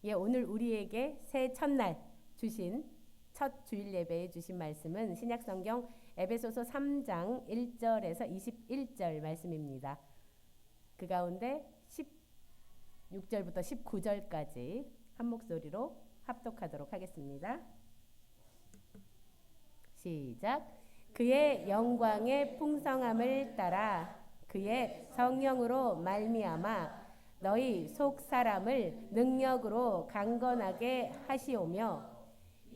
예, 오늘 우리에게 새 첫날 주신 첫 주일 예배에 주신 말씀은 신약성경 에베소서 3장 1절에서 21절 말씀입니다. 그 가운데 16절부터 19절까지 한 목소리로 합독하도록 하겠습니다. 시작. 그의 영광의 풍성함을 따라 그의 성령으로 말미암아 너희 속 사람을 능력으로 강건하게 하시오며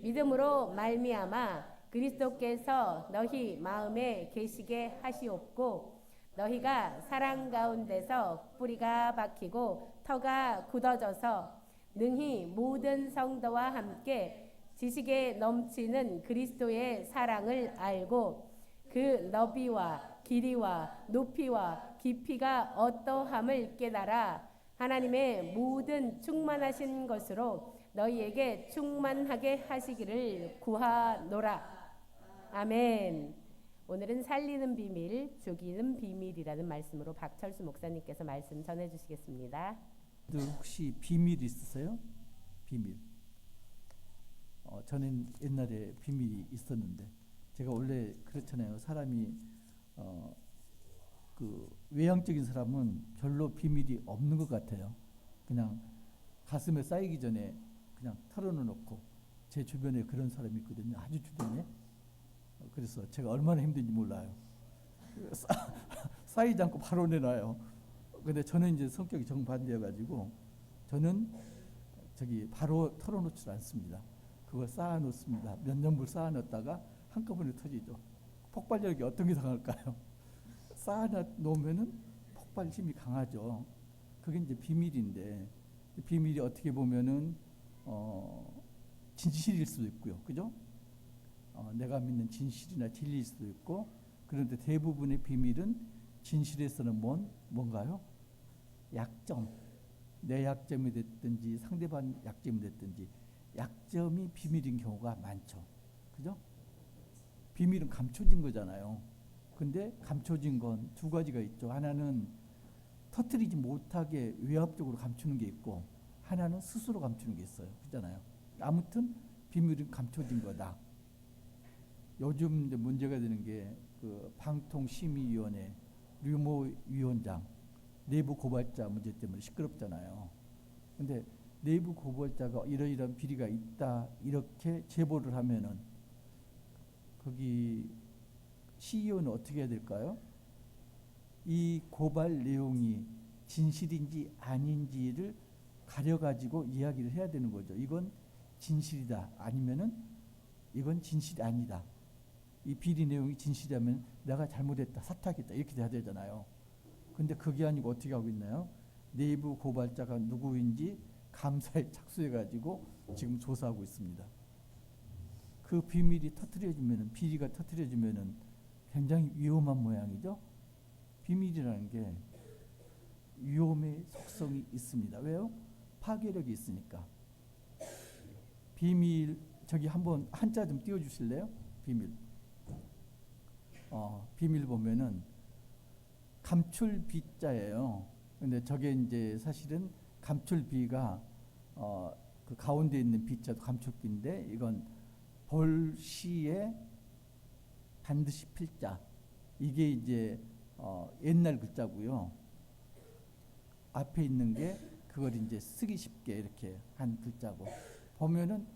믿음으로 말미암아 그리스도께서 너희 마음에 계시게 하시옵고 너희가 사랑 가운데서 뿌리가 박히고 터가 굳어져서 능히 모든 성도와 함께 지식에 넘치는 그리스도의 사랑을 알고 그 너비와 길이와 높이와 깊이가 어떠함을 깨달아 하나님의 모든 충만하신 것으로 너희에게 충만하게 하시기를 구하노라. 아멘. 오늘은 살리는 비밀, 죽이는 비밀이라는 말씀으로 박철수 목사님께서 말씀 전해주시겠습니다. 혹시 비밀 있으세요? 비밀. 저는 옛날에 비밀이 있었는데 제가 원래 그렇잖아요. 사람이 그 외향적인 사람은 별로 비밀이 없는 것 같아요. 그냥 가슴에 쌓이기 전에 그냥 털어놓고 제 주변에 그런 사람이 있거든요. 아주 주변에. 그래서 제가 얼마나 힘든지 몰라요. 쌓이지 않고 바로 내놔요. 근데 저는 이제 성격이 정반대여가지고 저는 바로 털어놓지 않습니다. 그걸 쌓아놓습니다. 몇 년물 쌓아놓다가 한꺼번에 터지죠. 폭발력이 어떤 게 강할까요? 쌓아놓으면은 폭발 힘이 강하죠. 그게 이제 비밀인데 비밀이 어떻게 보면은 진실일 수도 있고요, 그죠? 내가 믿는 진실이나 진리일 수도 있고, 그런데 대부분의 비밀은 진실에서는 뭔가요? 약점. 내 약점이 됐든지 상대방 약점이 됐든지 약점이 비밀인 경우가 많죠. 그죠? 비밀은 감춰진 거잖아요. 근데 감춰진 건 두 가지가 있죠. 하나는 터뜨리지 못하게 외압적으로 감추는 게 있고, 하나는 스스로 감추는 게 있어요. 그잖아요. 아무튼 비밀은 감춰진 거다. 요즘 이제 문제가 되는 게 그 방통심의위원회 류모 위원장 내부 고발자 문제 때문에 시끄럽잖아요. 근데 내부 고발자가 이러이러한 비리가 있다 이렇게 제보를 하면은 거기 CEO는 어떻게 해야 될까요? 이 고발 내용이 진실인지 아닌지를 가려가지고 이야기를 해야 되는 거죠. 이건 진실이다. 아니면은 이건 진실이 아니다. 이 비리 내용이 진실이라면 내가 잘못했다. 사퇴하겠다. 이렇게 돼야 되잖아요. 근데 그게 아니고 어떻게 하고 있나요? 내부 고발자가 누구인지 감사에 착수해가지고 지금 조사하고 있습니다. 그 비밀이 터트려지면은, 비리가 터트려지면은 굉장히 위험한 모양이죠. 비밀이라는 게 위험의 속성이 있습니다. 왜요? 파괴력이 있으니까. 비밀, 한번 한자 좀 띄워주실래요? 비밀. 비밀 보면은 감출 비자예요. 근데 저게 이제 사실은 감출 비가 그 가운데 있는 비자도 감출 비인데 이건 볼시에 반드시 필자. 이게 이제 옛날 글자고요. 앞에 있는 게 그걸 이제 쓰기 쉽게 이렇게 한 글자고, 보면은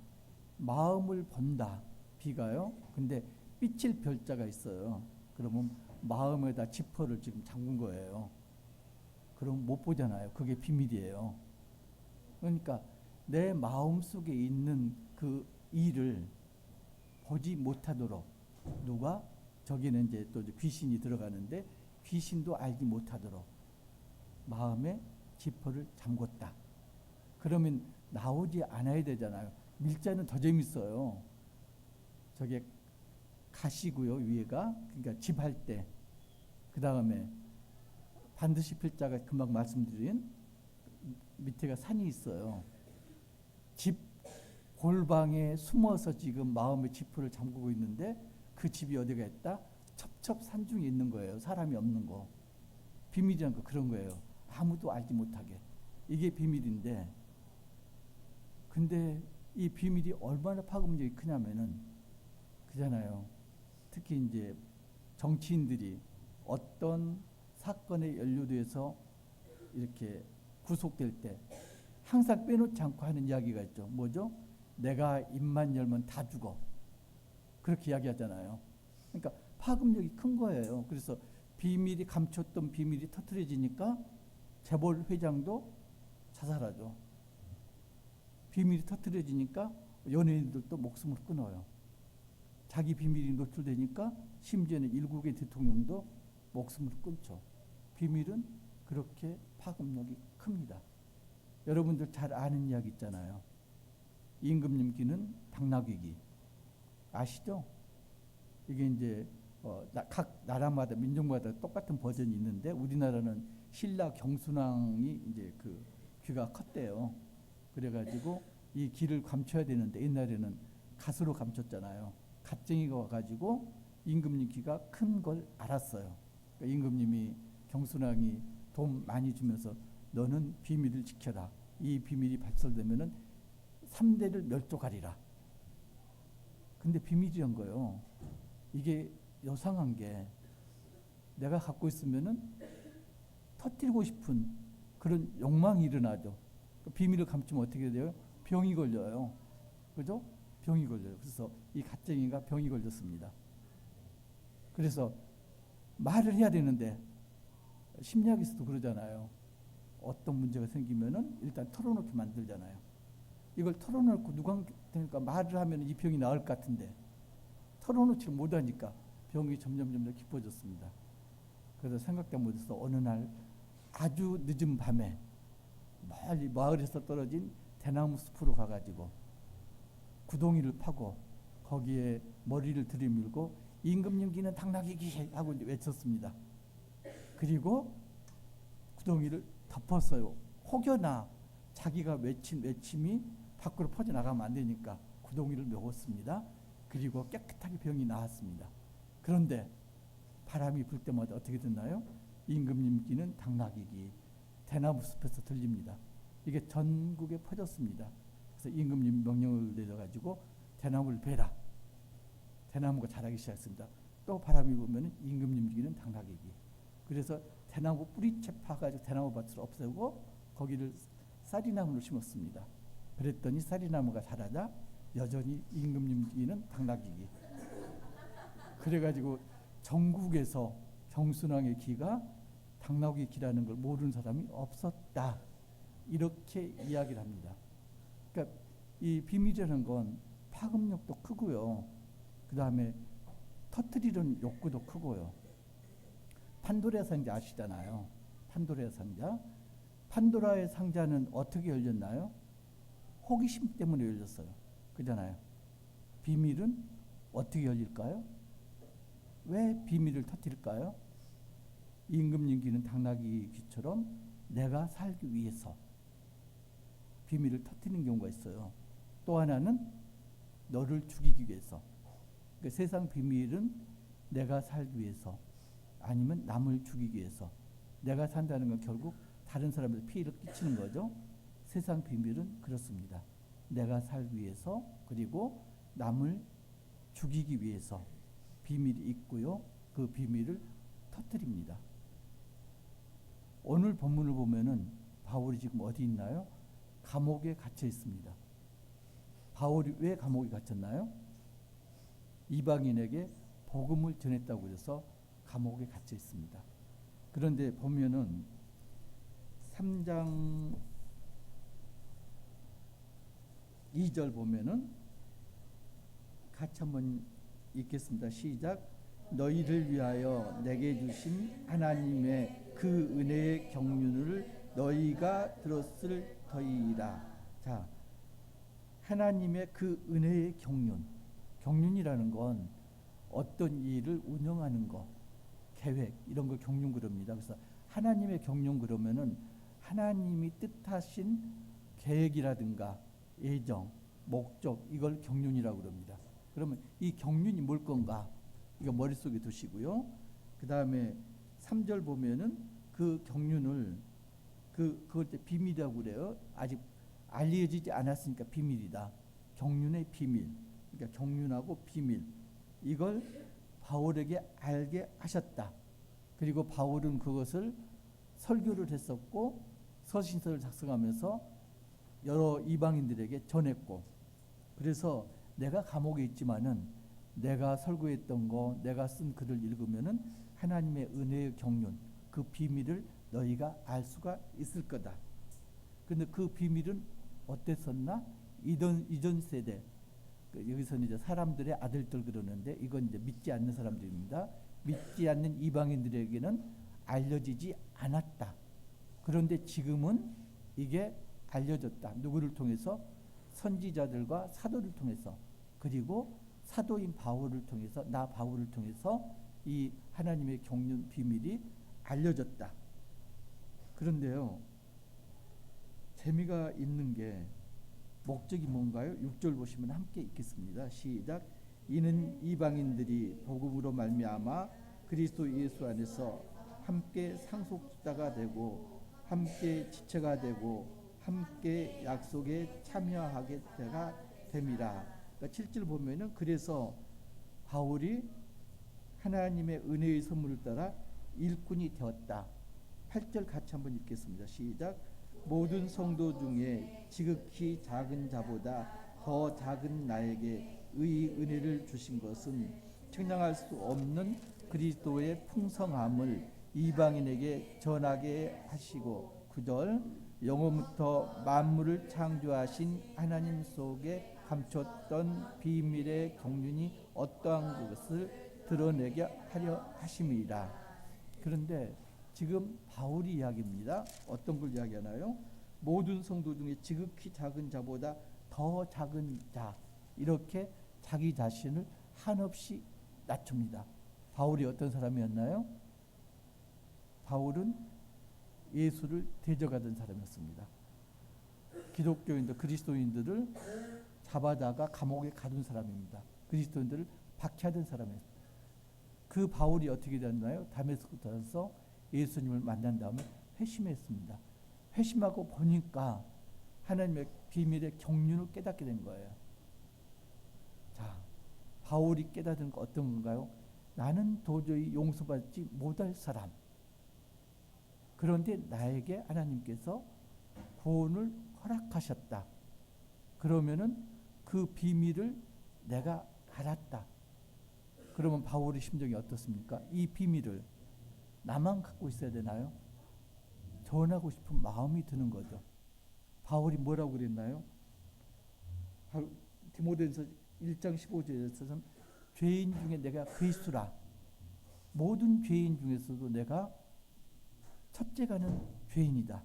마음을 본다 비가요. 근데 삐칠 별자가 있어요. 그러면 마음에다 지퍼를 지금 잠근 거예요. 그럼 못 보잖아요. 그게 비밀이에요. 그러니까 내 마음 속에 있는 그 일을 보지 못하도록 누가, 저기는 이제 또 귀신이 들어가는데 귀신도 알지 못하도록 마음에 지퍼를 잠궜다. 그러면 나오지 않아야 되잖아요. 밀자는 더 재밌어요. 저게 가시고요, 위에가. 그러니까 집할 때. 그 다음에 반드시 필자가 금방 말씀드린 밑에가 산이 있어요. 집 골방에 숨어서 지금 마음의 지퍼를 잠그고 있는데 그 집이 어디가 있다? 첩첩산중에 있는 거예요. 사람이 없는 거. 비밀이란 거 그런 거예요. 아무도 알지 못하게. 이게 비밀인데 근데 이 비밀이 얼마나 파급력이 크냐면은 그잖아요. 특히 이제 정치인들이 어떤 사건에 연루돼서 이렇게 구속될 때 항상 빼놓지 않고 하는 이야기가 있죠. 뭐죠? 내가 입만 열면 다 죽어. 그렇게 이야기하잖아요. 그러니까 파급력이 큰 거예요. 그래서 비밀이 감췄던 비밀이 터트려지니까 재벌 회장도 자살하죠. 비밀이 터트려지니까 연예인들도 목숨을 끊어요. 자기 비밀이 노출되니까 심지어는 일국의 대통령도 목숨을 끊죠. 비밀은 그렇게 파급력이 큽니다. 여러분들 잘 아는 이야기 있잖아요. 임금님기는 당나귀기 아시죠? 이게 이제 각 나라마다 민족마다 똑같은 버전이 있는데 우리나라는 신라 경순왕이 이제 그 귀가 컸대요. 그래가지고 이 귀를 감춰야 되는데 옛날에는 갓으로 감췄잖아요. 갓쟁이가 와가지고 임금님 귀가 큰 걸 알았어요. 그러니까 임금님이 경순왕이 돈 많이 주면서 너는 비밀을 지켜라. 이 비밀이 발설되면은 3대를 멸족하리라. 근데 비밀이란 거요. 이게 요상한 게 내가 갖고 있으면은 터뜨리고 싶은 그런 욕망이 일어나죠. 비밀을 감추면 어떻게 돼요? 병이 걸려요. 그죠? 병이 걸려요. 그래서 이 갓쟁이가 병이 걸렸습니다. 그래서 말을 해야 되는데 심리학에서도 그러잖아요. 어떤 문제가 생기면은 일단 털어놓게 만들잖아요. 이걸 털어놓고 누구한테니까 말을 하면 이 병이 나을 것 같은데 털어놓지 못하니까 병이 점점 깊어졌습니다. 그래서 생각도 못해서 어느 날 아주 늦은 밤에 멀리 마을에서 떨어진 대나무 숲으로 가가지고 구덩이를 파고 거기에 머리를 들이밀고 임금님 귀는 당나귀기 하고 외쳤습니다. 그리고 구덩이를 덮었어요. 혹여나 자기가 외친 외침이 밖으로 퍼져나가면 안 되니까 구덩이를 메웠습니다. 그리고 깨끗하게 병이 나았습니다. 그런데 바람이 불 때마다 어떻게 듣나요? 임금님 귀는 당나귀기 대나무 숲에서 들립니다. 이게 전국에 퍼졌습니다. 그래서 임금님 명령을 내려가지고 대나무를 베라. 대나무가 자라기 시작했습니다. 또 바람이 불면 임금님 귀는 당나귀기. 그래서 대나무 뿌리채 파가지고 대나무 밭을 없애고 거기를 쌀이나무를 심었습니다. 그랬더니 쌀이나무가 자라자 여전히 임금님 귀는 당나귀기. 그래가지고 전국에서 경순왕의 귀가 당나귀 귀라는 걸 모르는 사람이 없었다. 이렇게 이야기를 합니다. 그러니까 이 비밀이라는 건 파급력도 크고요. 그 다음에 터뜨리는 욕구도 크고요. 판도라의 상자 아시잖아요. 판도라의 상자. 판도라의 상자는 어떻게 열렸나요? 호기심 때문에 열렸어요. 그잖아요. 비밀은 어떻게 열릴까요? 왜 비밀을 터뜨릴까요? 임금님 귀는 당나귀 귀처럼 내가 살기 위해서 비밀을 터뜨리는 경우가 있어요. 또 하나는 너를 죽이기 위해서. 그러니까 세상 비밀은 내가 살기 위해서 아니면 남을 죽이기 위해서. 내가 산다는 건 결국 다른 사람에게 피해를 끼치는 거죠. 세상 비밀은 그렇습니다. 내가 살기 위해서 그리고 남을 죽이기 위해서 비밀이 있고요. 그 비밀을 터뜨립니다. 오늘 본문을 보면은 바울이 지금 어디 있나요? 감옥에 갇혀 있습니다. 바울이 왜 감옥에 갇혔나요? 이방인에게 복음을 전했다고 해서 감옥에 갇혀 있습니다. 그런데 보면은 3장 2절 보면은 같이 한번 읽겠습니다. 시작. 너희를 위하여 내게 주신 하나님의 그 은혜의 경륜을 너희가 들었을 터이라. 자, 하나님의 그 은혜의 경륜. 경륜이라는 건 어떤 일을 운영하는 거, 계획 이런 걸 경륜 그럽니다. 그래서 하나님의 경륜 그러면은 하나님이 뜻하신 계획이라든가 예정, 목적 이걸 경륜이라고 그럽니다. 그러면 이 경륜이 뭘 건가? 이거 머릿속에 두시고요. 그 다음에 3절 보면은 그 경륜을 그걸 비밀이라고 그래요. 아직 알려지지 않았으니까 비밀이다. 경륜의 비밀. 그러니까 경륜하고 비밀. 이걸 바울에게 알게 하셨다. 그리고 바울은 그것을 설교를 했었고 서신서를 작성하면서 여러 이방인들에게 전했고, 그래서 내가 감옥에 있지만은 내가 설교했던 거, 내가 쓴 글을 읽으면은 하나님의 은혜의 경륜, 그 비밀을 너희가 알 수가 있을 거다. 근데 그 비밀은 어땠었나? 이전 세대, 여기서는 이제 사람들의 아들들 그러는데 이건 이제 믿지 않는 사람들입니다. 믿지 않는 이방인들에게는 알려지지 않았다. 그런데 지금은 이게 알려졌다. 누구를 통해서? 선지자들과 사도를 통해서, 그리고 사도인 바울을 통해서, 나 바울을 통해서 이 하나님의 경륜 비밀이 알려졌다. 그런데요, 재미가 있는 게 목적이 뭔가요? 6절 보시면 함께 읽겠습니다. 시작. 이는 이방인들이 복음으로 말미암아 그리스도 예수 안에서 함께 상속자가 되고 함께 지체가 되고 함께 약속에 참여하게 되가 됨이라. 그러니까 7절 보면은 그래서 바울이 하나님의 은혜의 선물을 따라 일꾼이 되었다. 8절 같이 한번 읽겠습니다. 시작. 모든 성도 중에 지극히 작은 자보다 더 작은 나에게 의 은혜를 주신 것은 측량할 수 없는 그리스도의 풍성함을 이방인에게 전하게 하시고, 9절 영원부터 만물을 창조하신 하나님 속에 감췄던 비밀의 경륜이 어떠한 것을 드러내게 하려 하심이라. 그런데 지금 바울이 이야기입니다. 어떤 걸 이야기하나요? 모든 성도 중에 지극히 작은 자보다 더 작은 자, 이렇게 자기 자신을 한없이 낮춥니다. 바울이 어떤 사람이었나요? 바울은 예수를 대적하던 사람이었습니다. 기독교인들, 그리스도인들을 잡아다가 감옥에 가둔 사람입니다. 그리스도인들을 박해하던 사람이었습니다. 그 바울이 어떻게 됐나요? 다메스코스에서 예수님을 만난 다음에 회심했습니다. 회심하고 보니까 하나님의 비밀의 경륜을 깨닫게 된 거예요. 자, 바울이 깨닫은 거 어떤 건가요? 나는 도저히 용서받지 못할 사람. 그런데 나에게 하나님께서 구원을 허락하셨다. 그러면은 그 비밀을 내가 알았다. 그러면 바울의 심정이 어떻습니까? 이 비밀을 나만 갖고 있어야 되나요? 전하고 싶은 마음이 드는 거죠. 바울이 뭐라고 그랬나요? 디모데전서 1장 15절에서는 죄인 중에 내가 그리스도라. 모든 죄인 중에서도 내가 첫째가는 죄인이다.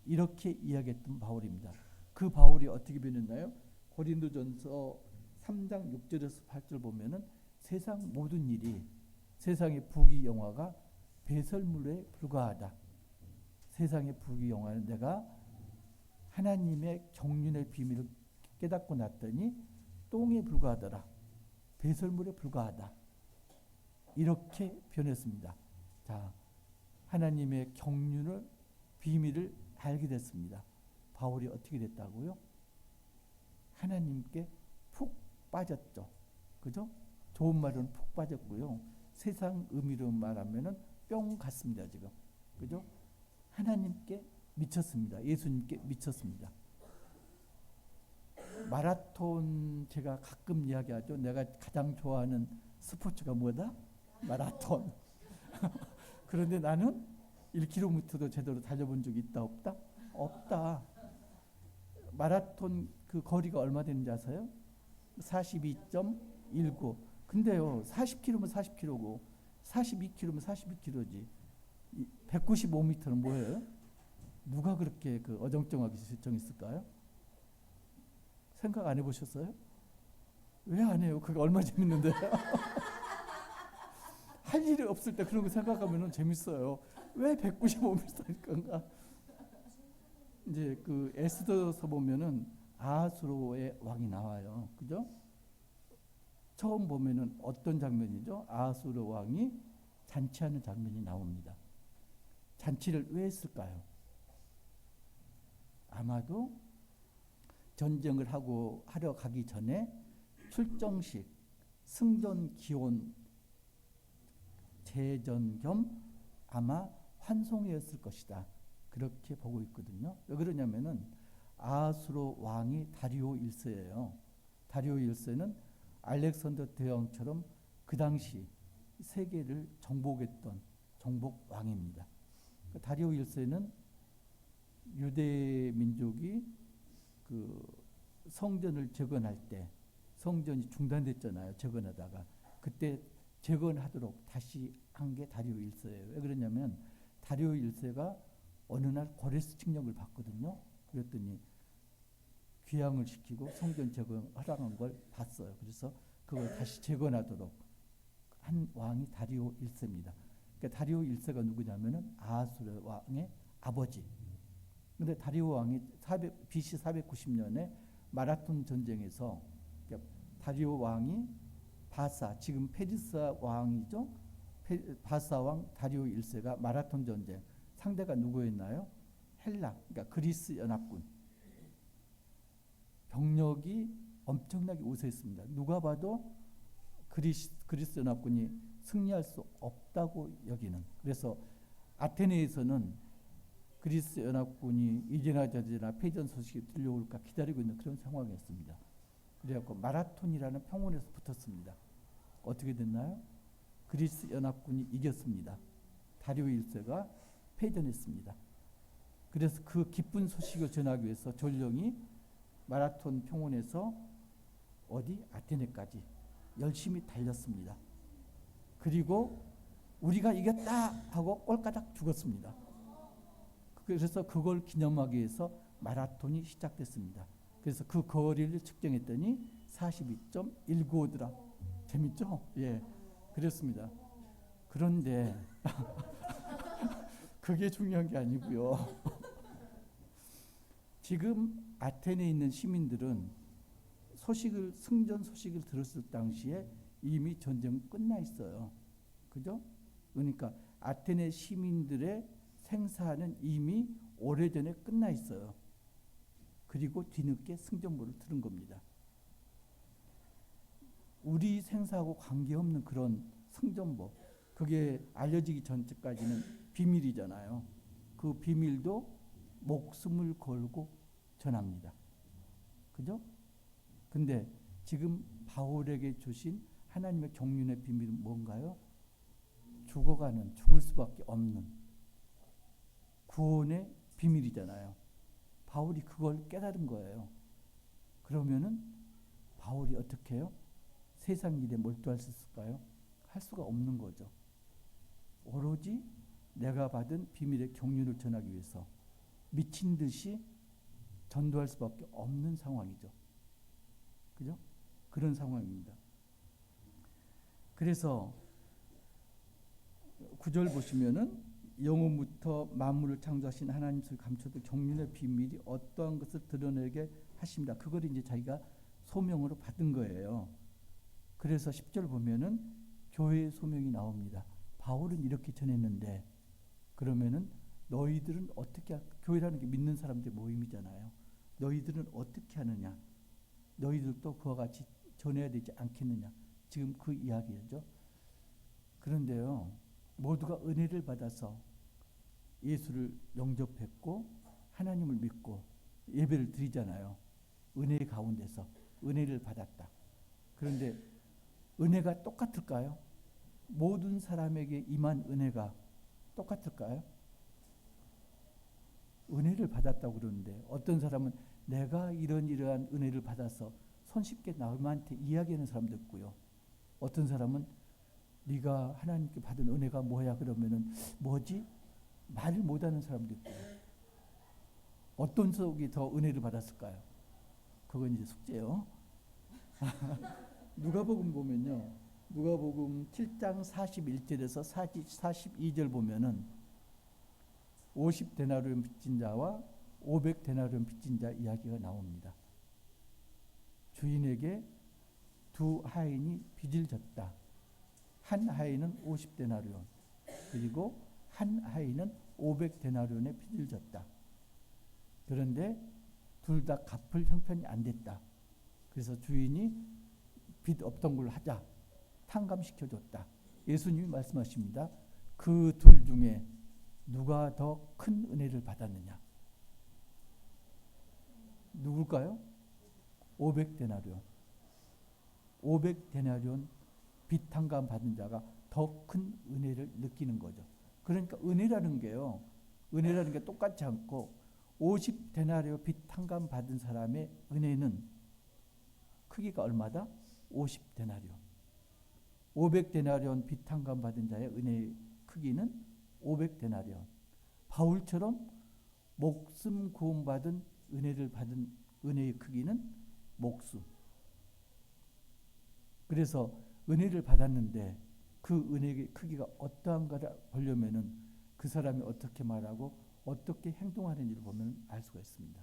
이렇게 이야기했던 바울입니다. 그 바울이 어떻게 변했나요? 고린도전서 3장 6절에서 8절 보면은 세상 모든 일이, 세상의 부귀영화가 배설물에 불과하다. 세상의 부귀영화는 내가 하나님의 경륜의 비밀을 깨닫고 났더니 똥에 불과하더라. 배설물에 불과하다. 이렇게 변했습니다. 자, 하나님의 경륜을 비밀을 알게 됐습니다. 바울이 어떻게 됐다고요? 하나님께 푹 빠졌죠. 그죠? 좋은 말은 푹 빠졌고요. 세상 의미로 말하면은 뿅 갔습니다. 지금. 그죠? 하나님께 미쳤습니다. 예수님께 미쳤습니다. 마라톤 제가 가끔 이야기하죠. 내가 가장 좋아하는 스포츠가 뭐다? 마라톤. 그런데 나는 1km도 제대로 달려본 적이 있다 없다? 없다. 마라톤 그 거리가 얼마 되는지 아세요? 42.19. 근데요, 40km면 40km고 42km면 42km지. 195m는 뭐예요? 누가 그렇게 그 어정쩡하게 설정했을까요? 생각 안 해보셨어요? 왜 안 해요? 그게 얼마나 재밌는데요? 할 일이 없을 때 그런 거 생각하면 재밌어요. 왜 195m일 건가? 이제 그 에스더서 보면은 아하수로의 왕이 나와요. 그죠? 처음 보면은 어떤 장면이죠? 아하수로 왕이 잔치하는 장면이 나옵니다. 잔치를 왜 했을까요? 아마도 전쟁을 하러 가기 전에 출정식, 승전 기원 제전 겸 아마 환송회였을 것이다. 그렇게 보고 있거든요. 왜 그러냐면은 아수르 왕이 다리오 1세예요. 다리오 1세는 알렉산더 대왕처럼 그 당시 세계를 정복했던 정복 왕입니다. 다리오 1세는 유대 민족이 그 성전을 재건할 때 성전이 중단됐잖아요. 재건하다가 그때 재건하도록 다시 한 게 다리오 1세예요. 왜 그러냐면 다리오 1세가 어느 날 고레스 칙령을 받거든요. 그랬더니 귀향을 시키고 성전 재건 허락한 걸 봤어요. 그래서 그걸 다시 재건하도록 한 왕이 다리오 1세입니다. 그러니까 다리오 1세가 누구냐면은 아하수르 왕의 아버지. 근데 다리오 왕이 BC 490년에 마라톤 전쟁에서 그러니까 다리오 왕이 바사, 지금 페르스 왕이죠. 바사 왕 다리오 1세가 마라톤 전쟁 상대가 누구였나요? 헬라, 그러니까 그리스 연합군. 병력이 엄청나게 우세했습니다. 누가 봐도 그리스 연합군이 승리할 수 없다고 여기는. 그래서 아테네에서는 그리스 연합군이 이제나 저제나 패전 소식이 들려올까 기다리고 있는 그런 상황이었습니다. 그래갖고 마라톤이라는 평원에서 붙었습니다. 어떻게 됐나요? 그리스 연합군이 이겼습니다. 다리오 1세가 패전했습니다. 그래서 그 기쁜 소식을 전하기 위해서 전령이 마라톤 평원에서 어디 아테네까지 열심히 달렸습니다. 그리고 우리가 이겼다 하고 꼴까닥 죽었습니다. 그래서 그걸 기념하기 위해서 마라톤이 시작됐습니다. 그래서 그 거리를 측정했더니 42.195더라. 재밌죠? 예, 그렇습니다. 그런데 그게 중요한 게 아니고요. 지금 아테네에 있는 시민들은 승전 소식을 들었을 당시에 이미 전쟁 끝나 있어요. 그죠? 그러니까 아테네 시민들의 생사는 이미 오래전에 끝나 있어요. 그리고 뒤늦게 승전보를 들은 겁니다. 우리 생사하고 관계없는 그런 승전보, 그게 알려지기 전까지는 비밀이잖아요. 그 비밀도 목숨을 걸고 전합니다. 그죠? 근데 지금 바울에게 주신 하나님의 경륜의 비밀은 뭔가요? 죽을 수밖에 없는 구원의 비밀이잖아요. 바울이 그걸 깨달은 거예요. 그러면은 바울이 어떻게 해요? 세상 일에 몰두할 수 있을까요? 할 수가 없는 거죠. 오로지 내가 받은 비밀의 경륜을 전하기 위해서 미친 듯이 전도할 수밖에 없는 상황이죠. 그죠? 그런 상황입니다. 그래서 9절 보시면은 영원부터 만물을 창조하신 하나님 속에 감춰둔 경륜의 비밀이 어떠한 것을 드러내게 하십니다. 그걸 이제 자기가 소명으로 받은 거예요. 그래서 10절 보면은 교회의 소명이 나옵니다. 바울은 이렇게 전했는데 그러면은 너희들은 어떻게 교회라는 게 믿는 사람들의 모임이잖아요. 너희들은 어떻게 하느냐? 너희들도 그와 같이 전해야 되지 않겠느냐? 지금 그 이야기죠. 그런데요, 모두가 은혜를 받아서 예수를 영접했고 하나님을 믿고 예배를 드리잖아요. 은혜 가운데서 은혜를 받았다. 그런데 은혜가 똑같을까요? 모든 사람에게 임한 은혜가 똑같을까요? 은혜를 받았다고 그러는데 어떤 사람은 내가 이러한 은혜를 받아서 손쉽게 남한테 이야기하는 사람도 있고요. 어떤 사람은 네가 하나님께 받은 은혜가 뭐야 그러면은 뭐지? 말을 못하는 사람도 있고요. 어떤 속이 더 은혜를 받았을까요? 그건 이제 숙제요. 누가복음 보면요. 누가복음 7장 41절에서 42절 보면은 50데나리온 빚진 자와 500데나리온 빚진 자 이야기가 나옵니다. 주인에게 두 하인이 빚을 졌다. 한 하인은 50데나리온 그리고 한 하인은 500데나리온의 빚을 졌다. 그런데 둘 다 갚을 형편이 안 됐다. 그래서 주인이 빚 없던 걸로 하자. 탕감시켜줬다. 예수님이 말씀하십니다. 그 둘 중에 누가 더 큰 은혜를 받았느냐? 누굴까요? 500데나리온. 500데나리온 빚 탕감 받은 자가 더 큰 은혜를 느끼는 거죠. 그러니까 은혜라는 게요. 은혜라는 게 똑같지 않고 50데나리온 빚 탕감 받은 사람의 은혜는 크기가 얼마다? 50데나리온. 500데나리온 빚 탕감 받은 자의 은혜의 크기는 500데나리온. 바울처럼 목숨 구원받은 은혜를 받은 은혜의 크기는 목숨. 그래서 은혜를 받았는데 그 은혜의 크기가 어떠한가를 보려면은 그 사람이 어떻게 말하고 어떻게 행동하는지를 보면 알 수가 있습니다.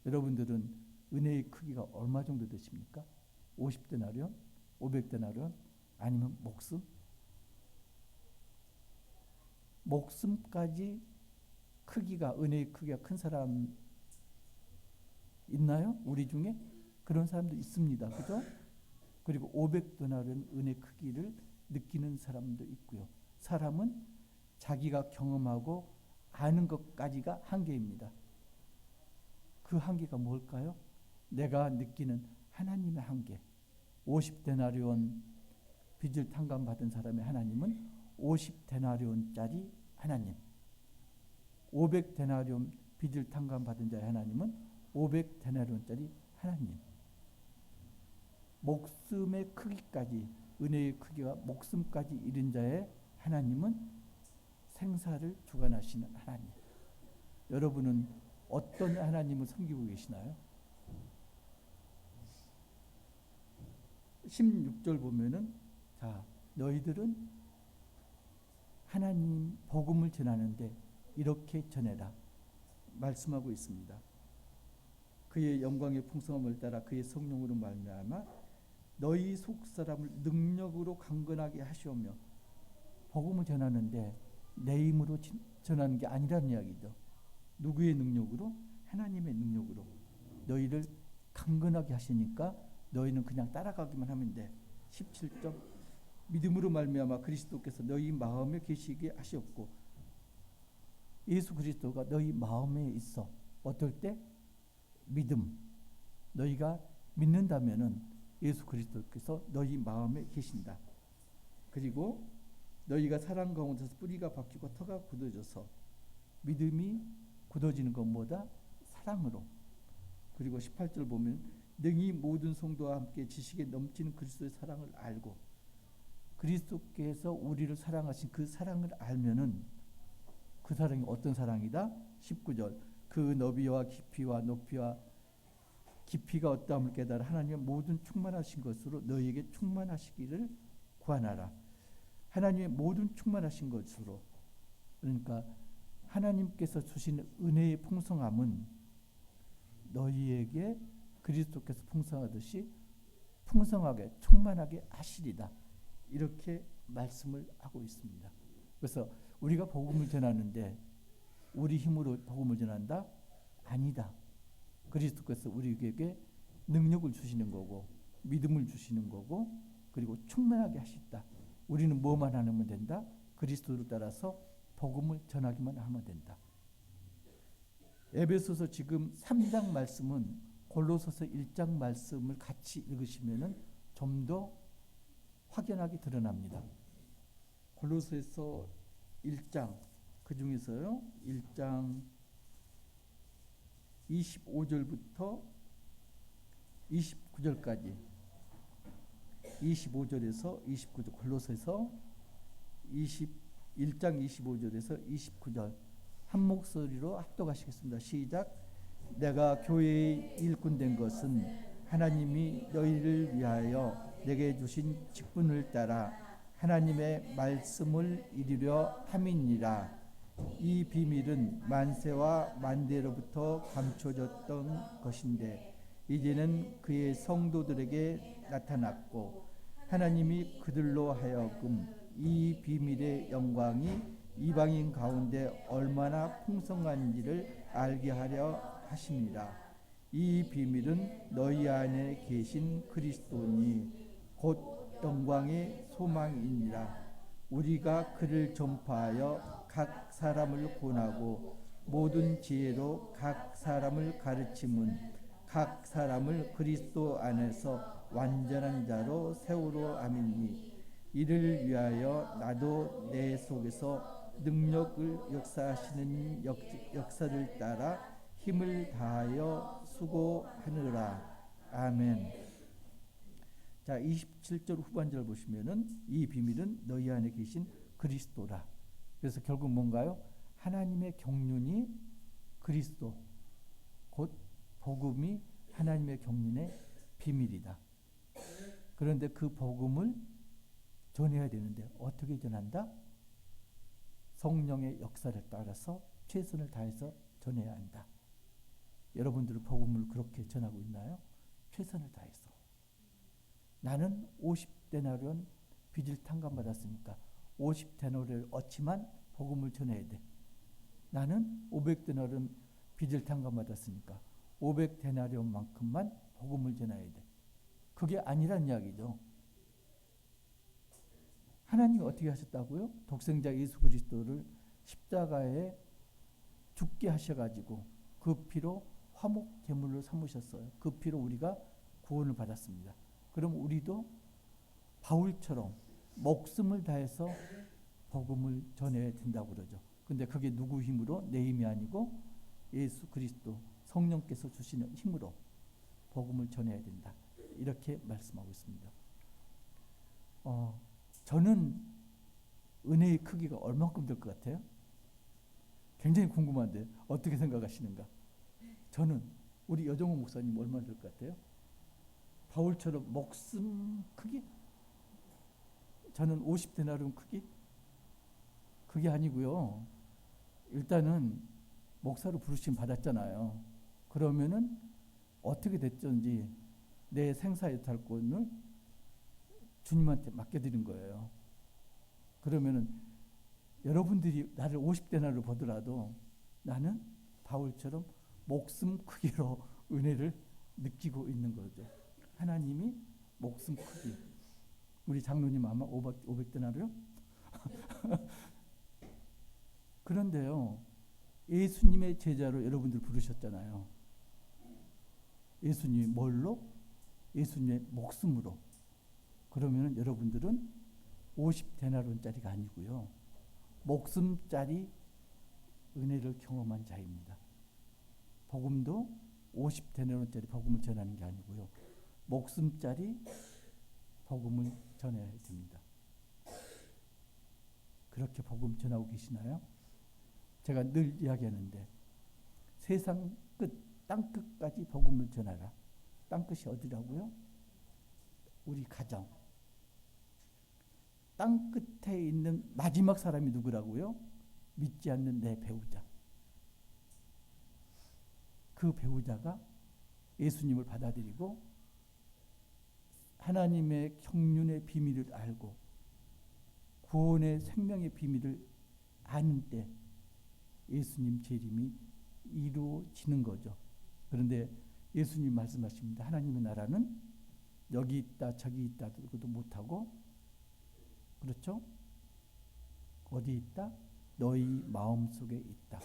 여러분들은 은혜의 크기가 얼마 정도 되십니까? 50데나리온? 500데나리온? 아니면 목숨? 목숨까지 크기가, 은혜의 크기가 큰 사람 있나요? 우리 중에? 그런 사람도 있습니다. 그죠? 그리고 500데나리온 은혜 크기를 느끼는 사람도 있고요. 사람은 자기가 경험하고 아는 것까지가 한계입니다. 그 한계가 뭘까요? 내가 느끼는 하나님의 한계. 50데나리온 빚을 탕감받은 사람의 하나님은 50데나리온짜리 하나님. 500데나리온 빚을 탕감받은 자의 하나님은 500데나리온짜리 하나님. 목숨의 크기까지, 은혜의 크기가 목숨까지 이른 자의 하나님은 생사를 주관하시는 하나님. 여러분은 어떤 하나님을 섬기고 계시나요? 16절 보면은, 자, 너희들은 하나님 복음을 전하는데 이렇게 전해라 말씀하고 있습니다. 그의 영광의 풍성함을 따라 그의 성령으로 말미암아 너희 속 사람을 능력으로 강건하게 하시오며. 복음을 전하는데 내 힘으로 전하는 게 아니라는 이야기죠. 누구의 능력으로? 하나님의 능력으로 너희를 강건하게 하시니까 너희는 그냥 따라가기만 하면 돼. 17절 믿음으로 말미암아 그리스도께서 너희 마음에 계시게 하셨고. 예수 그리스도가 너희 마음에 있어. 어떨 때? 믿음. 너희가 믿는다면은 예수 그리스도께서 너희 마음에 계신다. 그리고 너희가 사랑 가운데서 뿌리가 박히고 터가 굳어져서. 믿음이 굳어지는 건 뭐다? 사랑으로. 그리고 18절 보면 능히 모든 성도와 함께 지식에 넘치는 그리스도의 사랑을 알고. 그리스도께서 우리를 사랑하신 그 사랑을 알면은 그 사랑이 어떤 사랑이다? 19절 그 너비와 깊이와 높이와 깊이가 어떠함을 깨달아 하나님의 모든 충만하신 것으로 너희에게 충만하시기를 구하나라. 하나님의 모든 충만하신 것으로. 그러니까 하나님께서 주시는 은혜의 풍성함은 너희에게 그리스도께서 풍성하듯이 풍성하게 충만하게 하시리다. 이렇게 말씀을 하고 있습니다. 그래서 우리가 복음을 전하는데 우리 힘으로 복음을 전한다? 아니다. 그리스도께서 우리에게 능력을 주시는 거고 믿음을 주시는 거고 그리고 충만하게 하셨다. 우리는 뭐만 하면 된다? 그리스도를 따라서 복음을 전하기만 하면 된다. 에베소서 지금 3장 말씀은 골로새서 1장 말씀을 같이 읽으시면은 좀 더 확연하게 드러납니다. 골로새서 1장 그 중에서요 1장 25절부터 29절까지 25절에서 29절 골로새서 1장 25절에서 29절 한 목소리로 합독하시겠습니다. 시작. 내가 교회의 일꾼 된 것은 하나님이 너희를 위하여 내게 주신 직분을 따라 하나님의 말씀을 이루려 함이니라. 이 비밀은 만세와 만대로부터 감춰졌던 것인데 이제는 그의 성도들에게 나타났고 하나님이 그들로 하여금 이 비밀의 영광이 이방인 가운데 얼마나 풍성한지를 알게 하려 하십니다. 이 비밀은 너희 안에 계신 그리스도니 곧 영광의 소망이니라. 우리가 그를 전파하여 각 사람을 권하고 모든 지혜로 각 사람을 가르침은 각 사람을 그리스도 안에서 완전한 자로 세우려 함이니 이를 위하여 나도 내 속에서 능력을 역사하시는 역사를 따라 힘을 다하여 수고하느라. 아멘. 자, 27절 후반절 보시면은 이 비밀은 너희 안에 계신 그리스도라. 그래서 결국 뭔가요? 하나님의 경륜이 그리스도, 곧 복음이 하나님의 경륜의 비밀이다. 그런데 그 복음을 전해야 되는데 어떻게 전한다? 성령의 역사를 따라서 최선을 다해서 전해야 한다. 여러분들은 복음을 그렇게 전하고 있나요? 최선을 다해서. 나는 50데나리온 빚을 탕감받았으니까 50데나리온을 얻지만 복음을 전해야 돼. 나는 500데나리온 빚을 탕감받았으니까 500데나리온만큼만 복음을 전해야 돼. 그게 아니란 이야기죠. 하나님이 어떻게 하셨다고요? 독생자 예수 그리스도를 십자가에 죽게 하셔가지고 그 피로 화목 제물로 삼으셨어요. 그 피로 우리가 구원을 받았습니다. 그럼 우리도 바울처럼 목숨을 다해서 복음을 전해야 된다고 그러죠. 근데 그게 누구 힘으로? 내 힘이 아니고 예수 그리스도 성령께서 주시는 힘으로 복음을 전해야 된다. 이렇게 말씀하고 있습니다. 저는 은혜의 크기가 얼마큼 될 것 같아요? 굉장히 궁금한데 어떻게 생각하시는가? 저는 우리 여정호 목사님 얼마나 될 것 같아요? 바울처럼 목숨 크기? 저는 50데나리온 크기? 그게 아니고요. 일단은 목사로 부르심 받았잖아요. 그러면은 어떻게 됐든지 내 생사이탈권을 주님한테 맡겨드린 거예요. 그러면은 여러분들이 나를 50데나리온으로 보더라도 나는 바울처럼 목숨 크기로 은혜를 느끼고 있는 거죠. 하나님이 목숨 크기. 우리 장로님 아마 500데나리온? 그런데요, 예수님의 제자로 여러분들 부르셨잖아요. 예수님이 뭘로? 예수님의 목숨으로. 그러면 여러분들은 50데나리온짜리가 아니고요, 목숨짜리 은혜를 경험한 자입니다. 복음도 50데나리온짜리 복음을 전하는 게 아니고요, 목숨짜리 복음을 전해야 됩니다. 그렇게 복음 전하고 계시나요? 제가 늘 이야기하는데 세상 끝, 땅 끝까지 복음을 전하라. 땅 끝이 어디라고요? 우리 가정. 땅 끝에 있는 마지막 사람이 누구라고요? 믿지 않는 내 배우자. 그 배우자가 예수님을 받아들이고 하나님의 경륜의 비밀을 알고 구원의 생명의 비밀을 아는 때 예수님 재림이 이루어지는 거죠. 그런데 예수님 말씀하십니다. 하나님의 나라는 여기 있다 저기 있다 그것도 못하고, 그렇죠? 어디 있다? 너희 마음속에 있다.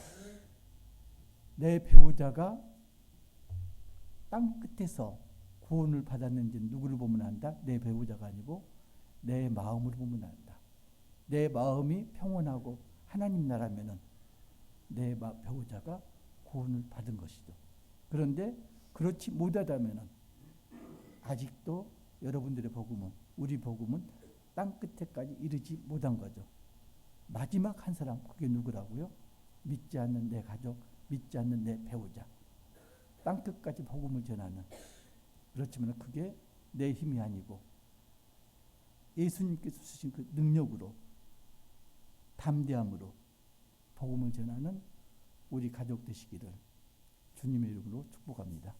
내 배우자가 땅 끝에서 구원을 받았는지 누구를 보면 안다? 내 배우자가 아니고 내 마음으로 보면 안다. 내 마음이 평온하고 하나님 나라면은 내 배우자가 구원을 받은 것이죠. 그런데 그렇지 못하다면은 아직도 여러분들의 복음은, 우리 복음은 땅 끝에까지 이르지 못한 거죠. 마지막 한 사람, 그게 누구라고요? 믿지 않는 내 가족, 믿지 않는 내 배우자. 땅 끝까지 복음을 전하는. 그렇지만 그게 내 힘이 아니고 예수님께서 주신 그 능력으로, 담대함으로 복음을 전하는 우리 가족 되시기를 주님의 이름으로 축복합니다.